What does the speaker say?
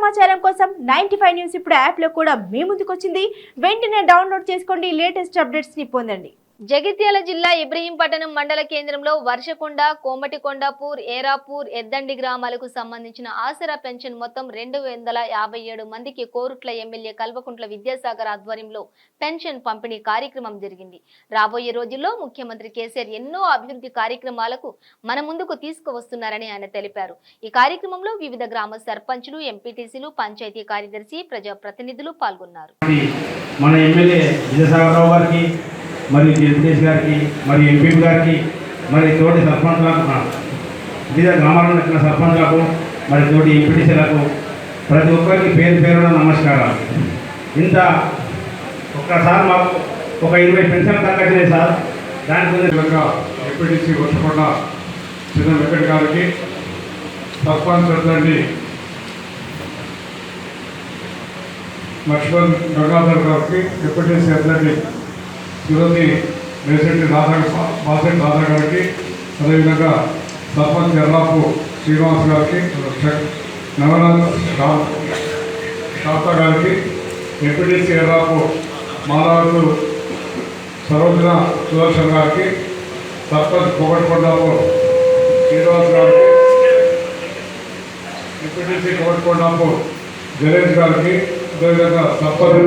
సమాచారం కోసం 95 న్యూస్ ఇప్పుడు యాప్లో కూడా మీ ముందుకొచ్చింది. వెంటనే డౌన్లోడ్ చేసుకోండి, లేటెస్ట్ అప్డేట్స్ని పొందండి. జగిత్యాల జిల్లా ఇబ్రహీంపట్నం మండల కేంద్రంలో వర్షకొండ, కోమటికొండాపూర్, ఏరాపూర్, ఎద్దండి గ్రామాలకు సంబంధించిన ఆసరా పెన్షన్ మొత్తం 257 మందికి కోరుట్ల ఎమ్మెల్యే కల్వకుంట్ల విద్యాసాగర్ ఆధ్వర్యంలో పెన్షన్ పంపిణీ కార్యక్రమం జరిగింది. రాబోయే రోజుల్లో ముఖ్యమంత్రి కేసీఆర్ ఎన్నో అభివృద్ధి కార్యక్రమాలకు మన ముందుకు తీసుకువస్తున్నారని ఆయన తెలిపారు. ఈ కార్యక్రమంలో వివిధ గ్రామ సర్పంచులు, ఎంపీటీసీలు, పంచాయతీ కార్యదర్శి, ప్రజాప్రతినిధులు పాల్గొన్నారు. మన ఎమ్మెల్యే విద్యాసాగర్ గారికి, మరి జడ్పీటీసీ గారికి, మరి ఎంపీ గారికి, మరి తోటి సర్పంచ్లకు, వివిధ గ్రామాల్లో వచ్చిన సర్పంచ్లకు, మరి తోటి ఎంపీటీసీలకు ప్రతి ఒక్కరికి పేరు పేరున నమస్కారాలు. ఇంత ఒక్కసారి మాకు ఒక 20 పెన్షన్ తగ్గట్లేదు సార్. దాని గురించి ఎంపీటీసీ వర్షకొండ చిన్న వెంకట గారికి, సర్పంచ్ ఎద్దండి లక్ష్మణ్ గంగాధర్ గారికి, ఎంపీటీసీ ఎద్దండి తిరుపతి మేసెట్టి బాసెట్టి దాదా గారికి, అదేవిధంగా సర్పంచ్ ఎర్రాపు శ్రీనివాస్ గారికి, నవనాథ్ శాస్త్ర గారికి, ఎంపీటీసీ ఎర్రాపు మాలాడు సరోజన సుదర్శన్ గారికి, సర్పంచ్ కోమటికొండాపు శ్రీనివాస్ గారికి, ఎంపీటీసీ కోమటికొండాపు జలేష్ గారికి, అదేవిధంగా సర్పంచ్